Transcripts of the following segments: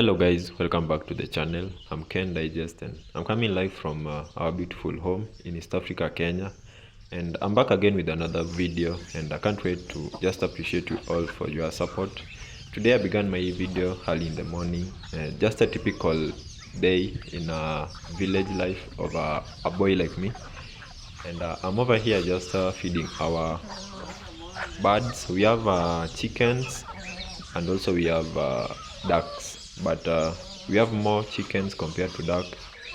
Hello guys, welcome back to the channel. I'm Ken Digest and I'm coming live from our beautiful home in East Africa, Kenya. And I'm back again with another video and I can't wait to just appreciate you all for your support. Today I began my video early in the morning, just a typical day in a village life of a boy like me. And I'm over here just feeding our birds. We have chickens and also we have ducks, but we have more chickens compared to duck,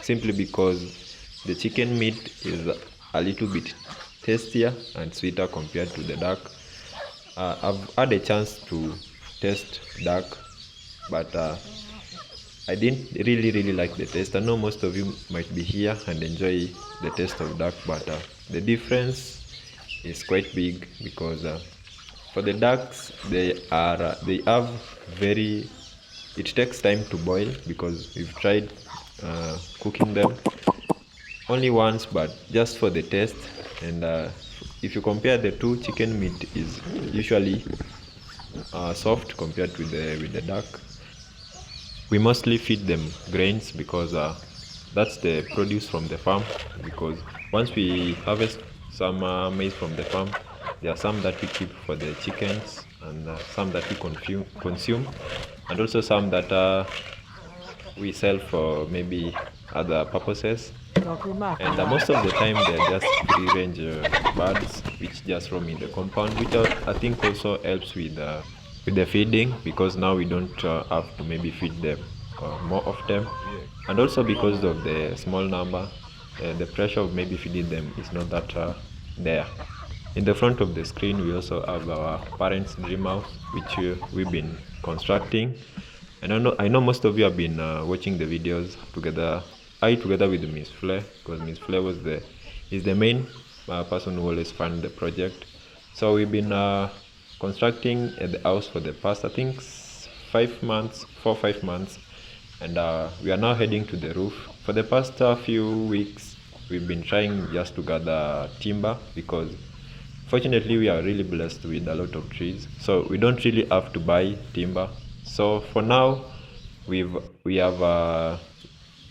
simply because the chicken meat is a little bit tastier and sweeter compared to the duck. I've had a chance to taste duck, but I didn't really like the taste. I know most of you might be here and enjoy the taste of duck, but the difference is quite big because for the ducks, they have very, it takes time to boil because we've tried cooking them only once, but just for the taste. And if you compare the two, chicken meat is usually soft compared with the duck. We mostly feed them grains because that's the produce from the farm, because once we harvest some maize from the farm, there are some that we keep for the chickens and some that we consume, and also some that we sell for maybe other purposes. And most of the time they're just free range birds which just roam in the compound, which I think also helps with the feeding, because now we don't have to maybe feed them more of them, and also because of the small number, the pressure of maybe feeding them is not that there. In the front of the screen we also have our parents' dream house, which we've been constructing. And I know most of you have been watching the videos together with Miss Flair, because Miss Flair is the main person who always fund the project. So we've been constructing the house for the past, I think, 4 or 5 months, and we are now heading to the roof. For the past few weeks we've been trying just to gather timber, because fortunately we are really blessed with a lot of trees, so we don't really have to buy timber. So for now we have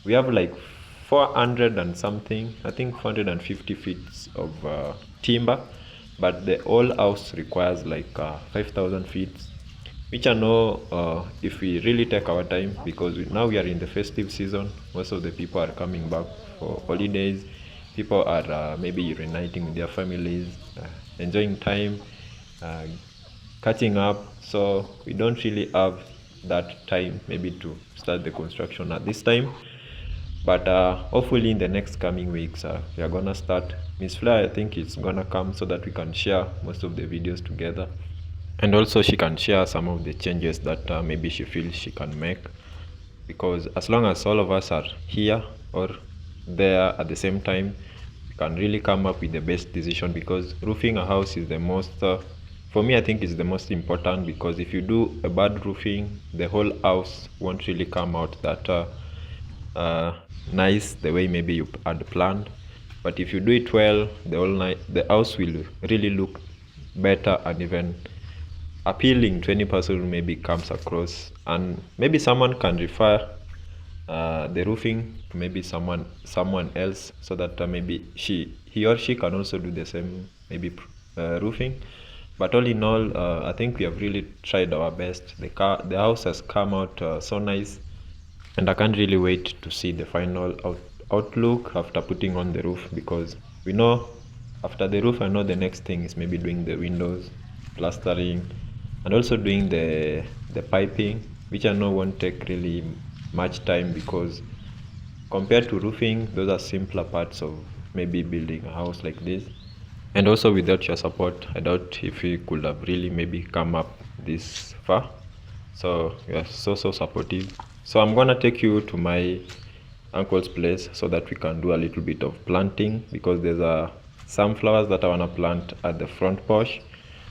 like 400 and something, I think 450 feet of timber, but the whole house requires like 5,000 feet, which I know if we really take our time, because now we are in the festive season. Most of the people are coming back for holidays. People are maybe reuniting with their families, enjoying time, catching up. So we don't really have that time maybe to start the construction at this time, but hopefully in the next coming weeks we are gonna start. Miss Flair, I think, it's gonna come so that we can share most of the videos together, and also she can share some of the changes that maybe she feels she can make, because as long as all of us are here or there at the same time, we can really come up with the best decision. Because roofing a house is the most for me, I think, is the most important, because if you do a bad roofing, the whole house won't really come out that nice the way maybe you had planned. But if you do it well, the house will really look better and even appealing to any person who maybe comes across, and maybe someone can refer the roofing to maybe someone else, so that maybe he or she can also do the same maybe roofing. But all in all, I think we have really tried our best. The house has come out so nice, and I can't really wait to see the final outlook after putting on the roof, because we know after the roof, I know the next thing is maybe doing the windows, plastering, and also doing the piping, which I know won't take really much time, because compared to roofing, those are simpler parts of maybe building a house like this. And also without your support, I doubt if we could have really maybe come up this far. So you are so supportive. So I'm gonna take you to my uncle's place so that we can do a little bit of planting, because there's some flowers that I wanna plant at the front porch.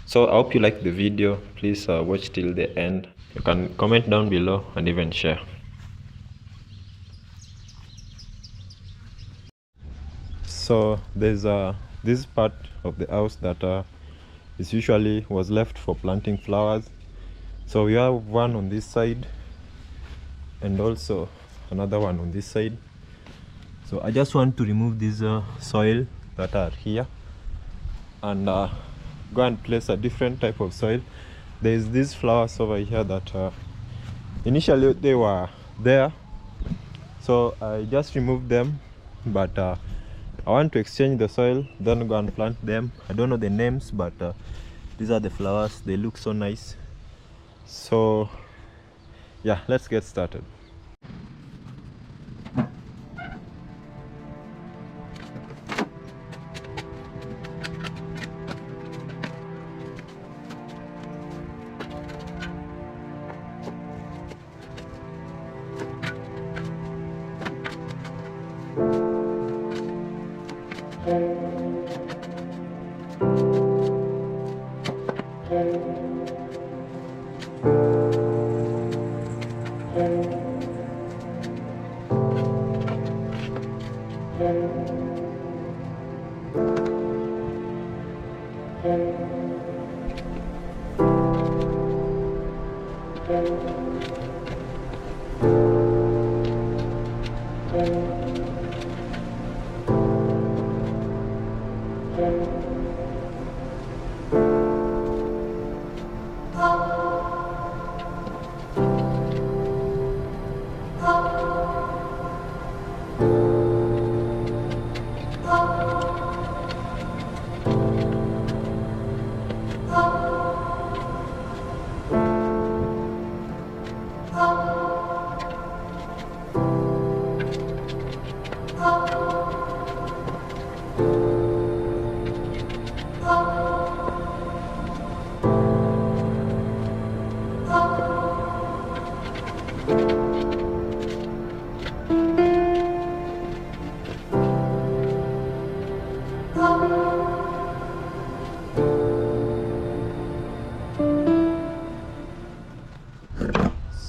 So I hope you like the video. Please watch till the end. You can comment down below and even share. So there's this part of the house that is usually was left for planting flowers. So we have one on this side, and also another one on this side. So I just want to remove this soil that are here and go and place a different type of soil. There's these flowers over here that initially they were there, so I just removed them, but I want to exchange the soil, then go and plant them. I don't know the names, but these are the flowers. They look so nice. So yeah, let's get started.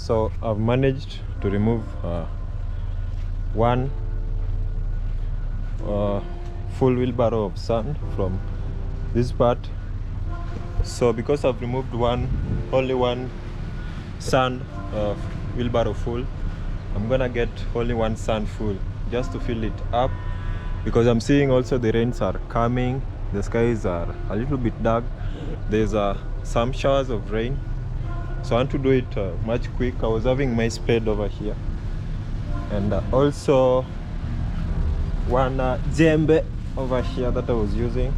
So I've managed to remove one full wheelbarrow of sand from this part. So because I've removed only one sand wheelbarrow full, I'm gonna get only one sand full just to fill it up, because I'm seeing also the rains are coming. The skies are a little bit dark. There's some showers of rain, so I want to do it much quick. I was having my spade over here, and also one djembe over here that I was using.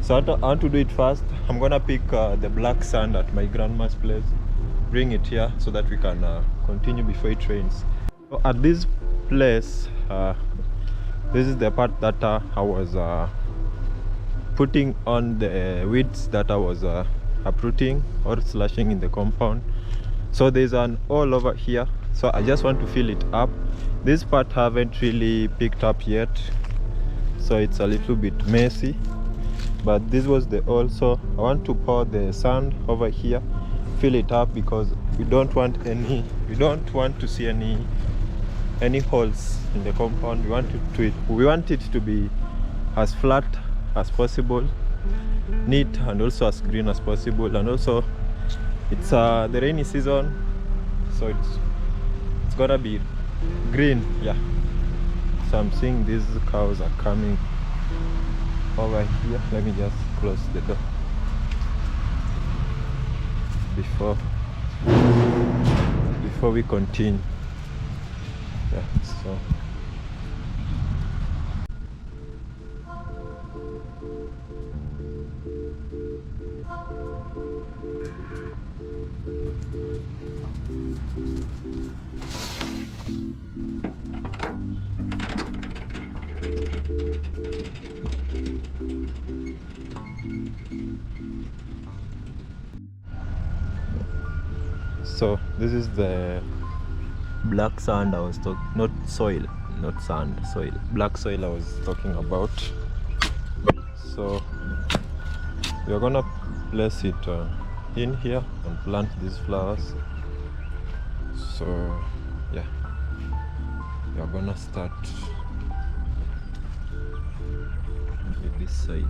So I want to do it fast. I'm gonna pick the black sand at my grandma's place, bring it here so that we can continue before it rains. So at this place, this is the part that I was putting on the weeds that I was uprooting or slashing in the compound. So there's an all over here, so I just want to fill it up. This part haven't really picked up yet, so it's a little bit messy, but this was the all. So I want to pour the sand over here, fill it up, because we don't want to see any holes in the compound. We want it to be as flat as possible, neat, and also as green as possible. And also it's the rainy season, so it's gonna be green. Yeah, so I'm seeing these cows are coming over here. Let me just close the door before we continue. Yeah, so this is the black sand I was talking, not sand, soil, black soil I was talking about. So we're gonna place it in here and plant these flowers. So yeah, we're gonna start with this side.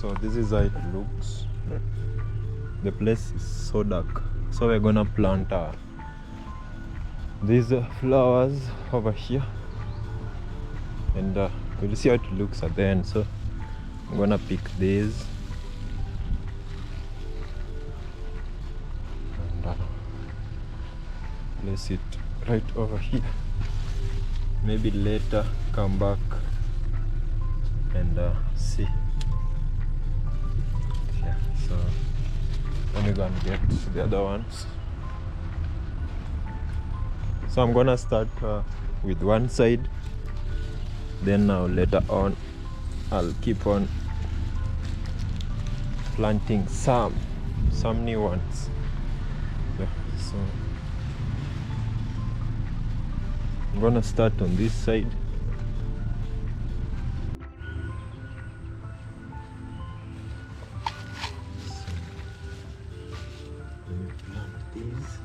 So this is how it looks. The place is so dark, so we're gonna plant these flowers over here, and we'll see how it looks at the end. So I'm gonna pick these and place it right over here. Maybe later come back and see. Yeah, so let me go and get the other ones. So I'm gonna start with one side, then now later on I'll keep on planting some new ones. Yeah, so I'm gonna start on this side. Let me plant these.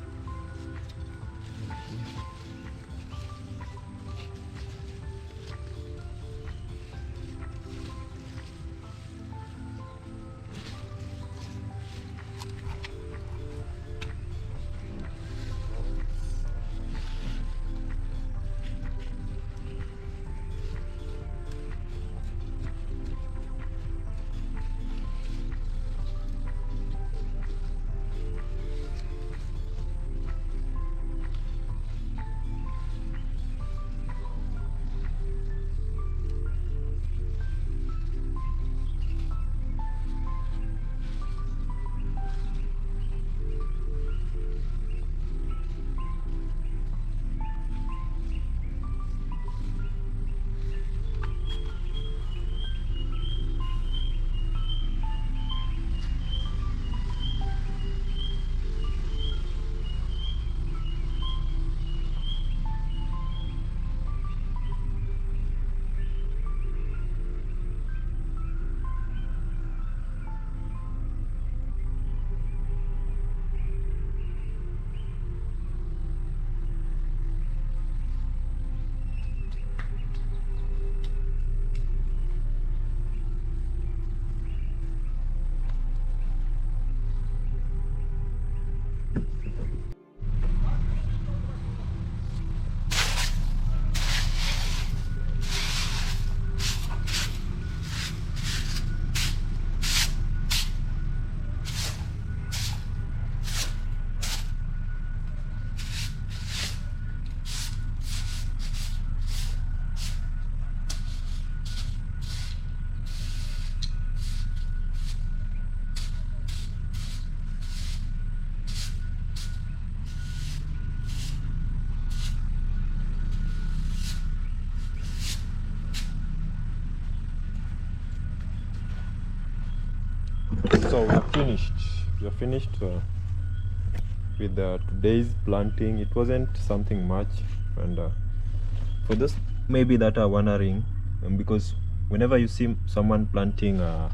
So we're finished with today's planting. It wasn't something much, and for those maybe that are wondering, because whenever you see someone planting a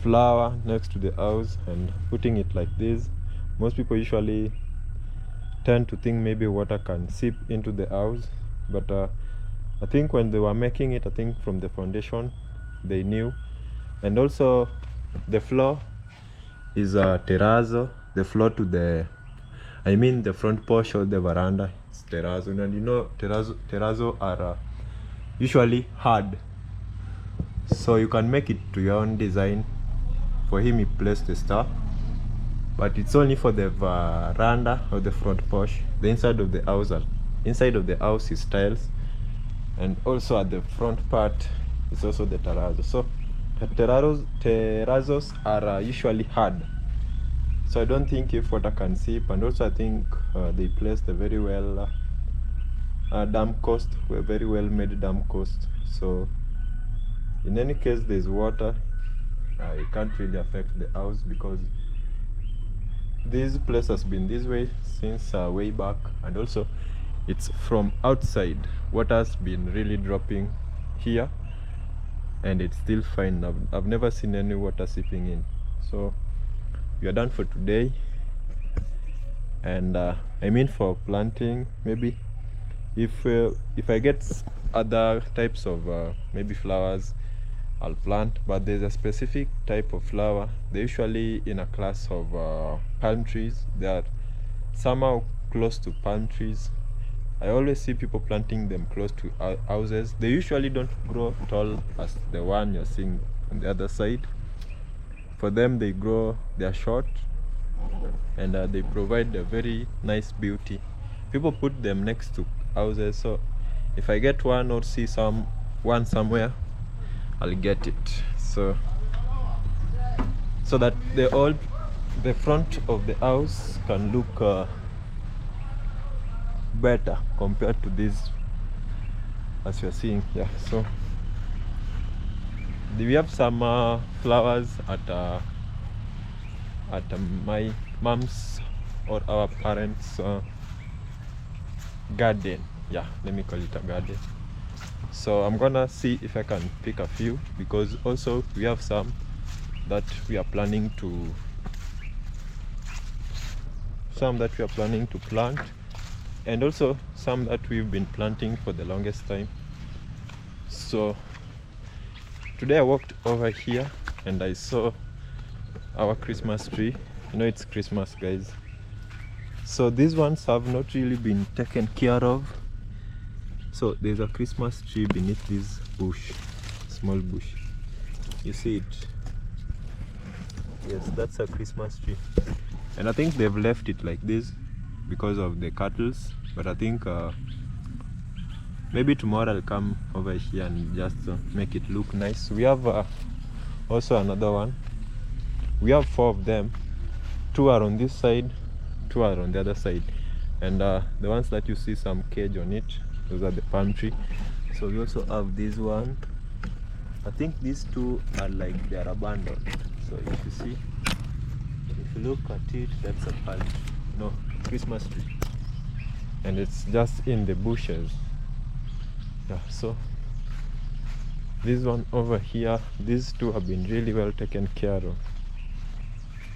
flower next to the house and putting it like this, most people usually tend to think maybe water can seep into the house, but I think when they were making it, I think from the foundation they knew. And also the floor is a terrazzo. The floor to the the front porch or the veranda is terrazzo, and you know terrazzo are usually hard, so you can make it to your own design. For him he placed the star, but it's only for the veranda or the front porch. The inside of the house is tiles, and also at the front part is also the terrazzo. So terrazzos are usually hard, so I don't think if water can seep. And also I think they placed a very well very well made dam coast, so in any case there's water, it can't really affect the house, because this place has been this way since way back. And also it's from outside, water has been really dropping here, and it's still fine. I've never seen any water seeping in. So we are done for today, and for planting, maybe if I get other types of maybe flowers, I'll plant. But there's a specific type of flower. They're usually in a class of palm trees. They are somehow close to palm trees. I always see people planting them close to houses. They usually don't grow tall as the one you're seeing on the other side. For them, they are short, and they provide a very nice beauty. People put them next to houses, so if I get one or see one somewhere, I'll get it. So that the front of the house can look better compared to this, as you're seeing. Yeah, so we have some flowers at my mom's or our parents' garden. Yeah, let me call it a garden. So I'm gonna see if I can pick a few, because also we have some that we are planning to plant, and also some that we've been planting for the longest time. So today I walked over here and I saw our Christmas tree. You know, it's Christmas, guys. So these ones have not really been taken care of. So there's a Christmas tree beneath this bush, small bush. You see it? Yes, that's a Christmas tree. And I think they've left it like this because of the cattle. But I think maybe tomorrow I'll come over here and just make it look nice. We have also another one. We have 4 of them. 2 are on this side, 2 are on the other side. And the ones that you see some cage on it, those are the palm tree. So we also have this one. I think these 2 are like they are abandoned. So if you see, if you look at it, that's a palm tree. No, Christmas tree. And it's just in the bushes. Yeah, so this one over here, these 2 have been really well taken care of.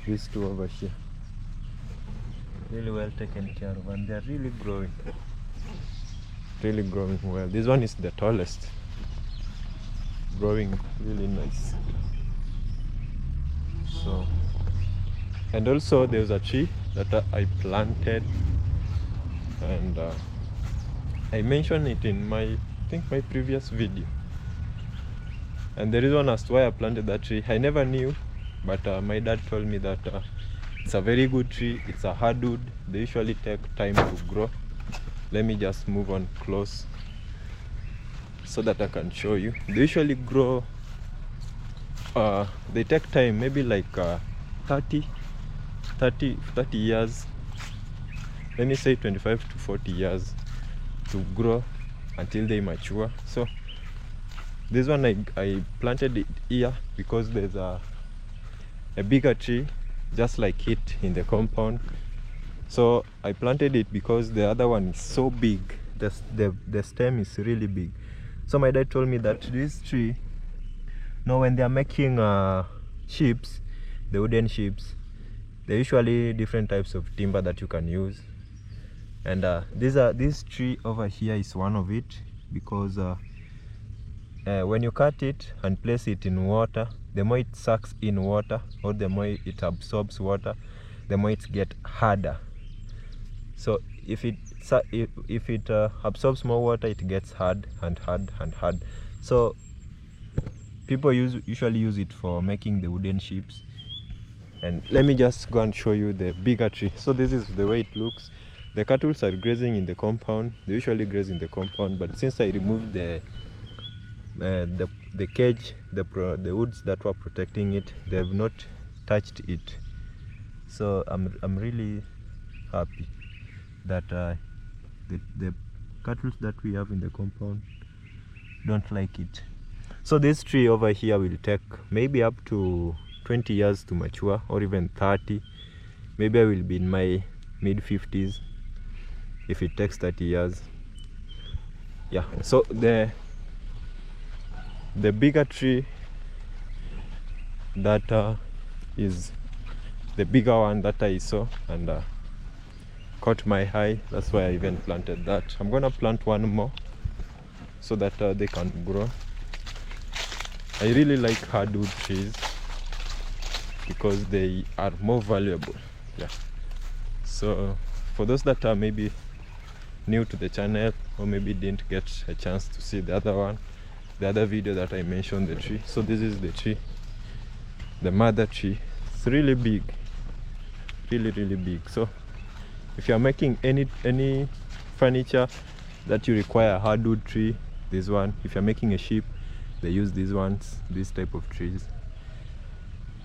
These 2 over here, really well taken care of, and they're really growing well. This one is the tallest, growing really nice. So, and also there's a tree that I planted, and I mentioned it in my previous video. And the reason as to why I planted that tree, I never knew, but my dad told me that it's a very good tree. It's a hardwood. They usually take time to grow. Let me just move on close so that I can show you. They usually grow, they take time, maybe like 30 years, let me say 25 to 40 years to grow until they mature. So this one I planted it here because there's a bigger tree just like it in the compound. So I planted it because the other one is so big. The stem is really big. So my dad told me that this tree, now when they are making ships, the wooden ships, there are usually different types of timber that you can use. And this tree over here is one of it, because when you cut it and place it in water, the more it sucks in water, or the more it absorbs water, the more it gets harder. So if it absorbs more water, it gets hard and hard and hard. So people usually use it for making the wooden ships. And let me just go and show you the bigger tree. So this is the way it looks. The cattle are grazing in the compound. They usually graze in the compound, but since I removed the cage, the woods that were protecting it, they have not touched it. So I'm really happy that the cattle that we have in the compound don't like it. So this tree over here will take maybe up to 20 years to mature, or even 30. Maybe I will be in my mid-50s if it takes 30 years. Yeah, so the bigger tree that is the bigger one that I saw and caught my eye. That's why I even planted that. I'm gonna plant one more so that they can grow. I really like hardwood trees because they are more valuable. Yeah. So for those that are maybe new to the channel, or maybe didn't get a chance to see the other video that I mentioned the tree. So this is the tree, the mother tree. It's really big, really big. So if you're making any furniture that you require hardwood tree, this one. If you're making a ship, they use these ones, this type of trees.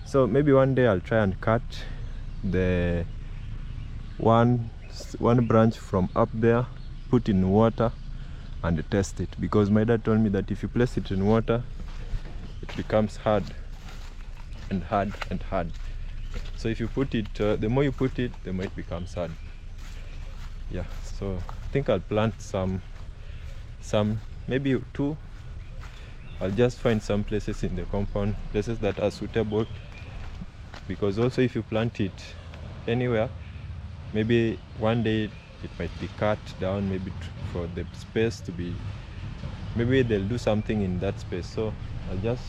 So maybe one day I'll try and cut the one branch from up there, put in water and test it, because my dad told me that if you place it in water, it becomes hard and hard and hard. So if you put it, the more you put it, the more it becomes hard. Yeah, so I think I'll plant some maybe 2. I'll just find some places in the compound, places that are suitable, because also if you plant it anywhere, maybe one day it might be cut down, maybe for the space to be, maybe they'll do something in that space. So I'll just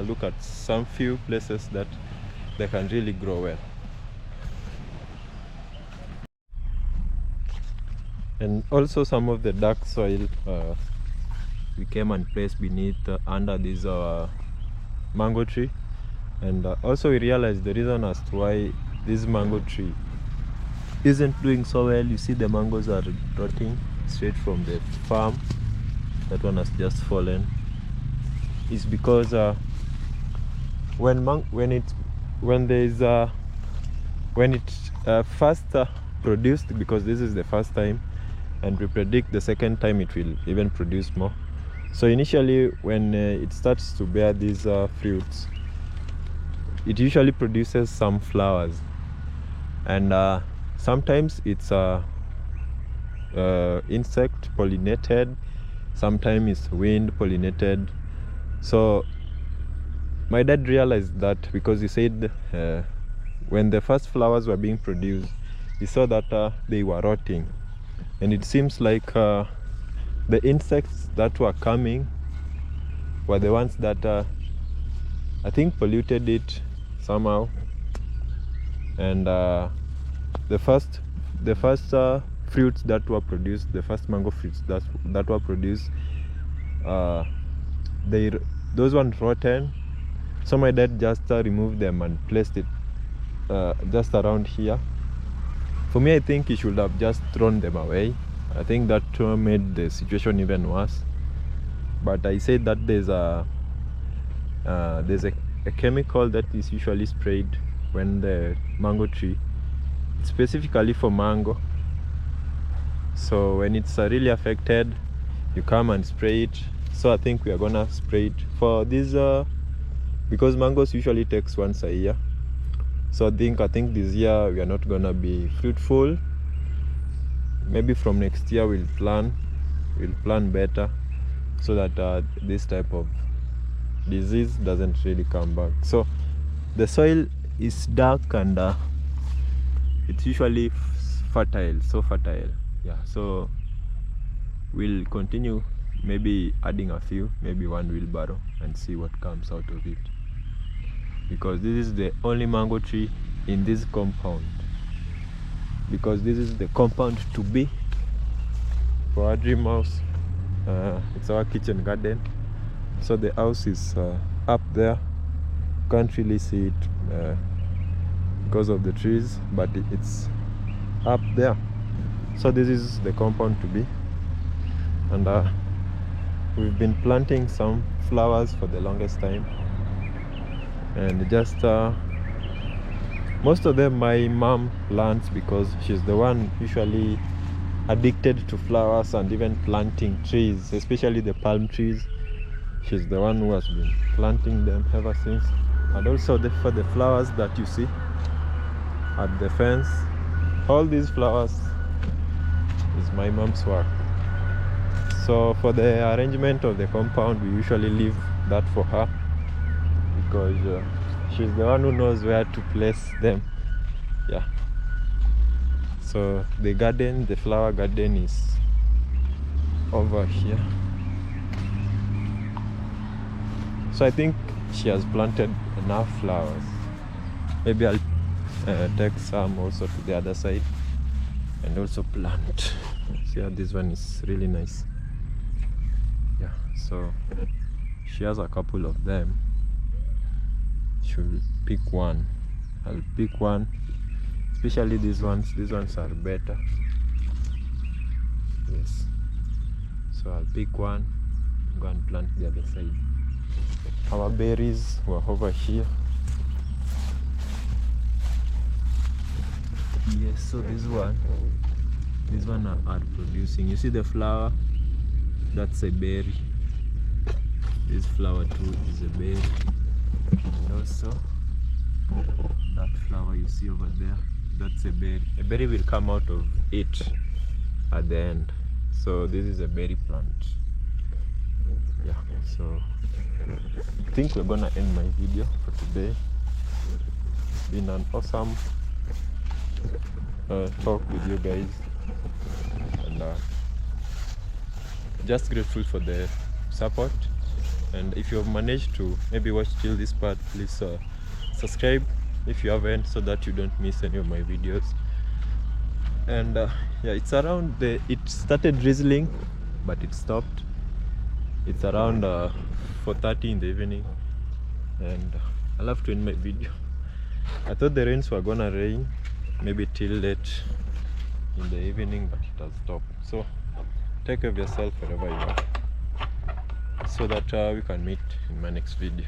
look at some few places that they can really grow well. And also some of the dark soil we came and placed beneath under this mango tree. And also we realized the reason as to why this mango tree isn't doing so well. You see the mangoes are rotting straight from the farm. That one has just fallen. Is because when it's first produced, because this is the first time, and we predict the second time it will even produce more. So initially when it starts to bear these fruits, it usually produces some flowers, and sometimes it's insect pollinated, sometimes it's wind pollinated. So my dad realized that, because he said when the first flowers were being produced, he saw that they were rotting, and it seems like the insects that were coming were the ones that I think polluted it somehow. And the first fruits that were produced, the first mango fruits that were produced, those ones rotten. So my dad just removed them and placed it just around here. For me, I think he should have just thrown them away. I think that made the situation even worse. But I said that there's a chemical that is usually sprayed when the mango tree, specifically for mango. So when it's really affected, you come and spray it. So I think we are gonna spray it for this because mangoes usually takes once a year. So I think this year we are not gonna be fruitful. Maybe from next year we'll plan better, so that this type of disease doesn't really come back. So the soil is dark, and it's usually fertile, so fertile. Yeah, so we'll continue maybe adding a few, maybe one wheelbarrow, and see what comes out of it, because this is the only mango tree in this compound, because this is the compound to be for our dream house. It's our kitchen garden. So the house is up there. Can't really see it because of the trees, but it's up there. So this is the compound to be, and we've been planting some flowers for the longest time, and just most of them my mom plants, because she's the one usually addicted to flowers and even planting trees, especially the palm trees. She's the one who has been planting them ever since. And also for the flowers that you see at the fence, all these flowers is my mom's work. So for the arrangement of the compound, we usually leave that for her, because she's the one who knows where to place them. Yeah. So the garden, the flower garden, is over here. So I think she has planted enough flowers. Maybe I'll take some also to the other side and also plant. See how this one is really nice. Yeah, so she has a couple of them. She'll pick one. I'll pick one, especially these ones. These ones are better. Yes, so I'll pick one, go and plant the other side. Our berries were over here. Yes, so this one are producing. You see the flower? That's a berry. This flower too is a berry. And also that flower you see over there, that's a berry. A berry will come out of it at the end. So this is a berry plant. Yeah, so I think we're gonna end my video for today. It's been an awesome talk with you guys, and just grateful for the support. And if you have managed to maybe watch till this part, please subscribe if you haven't, so that you don't miss any of my videos. And yeah, it's around it started drizzling, but it stopped. It's around 4:30 in the evening, and I'll have to end my video. I thought the rains were gonna rain maybe till late in the evening, but it has stopped. So take care of yourself wherever you are, so that we can meet in my next video.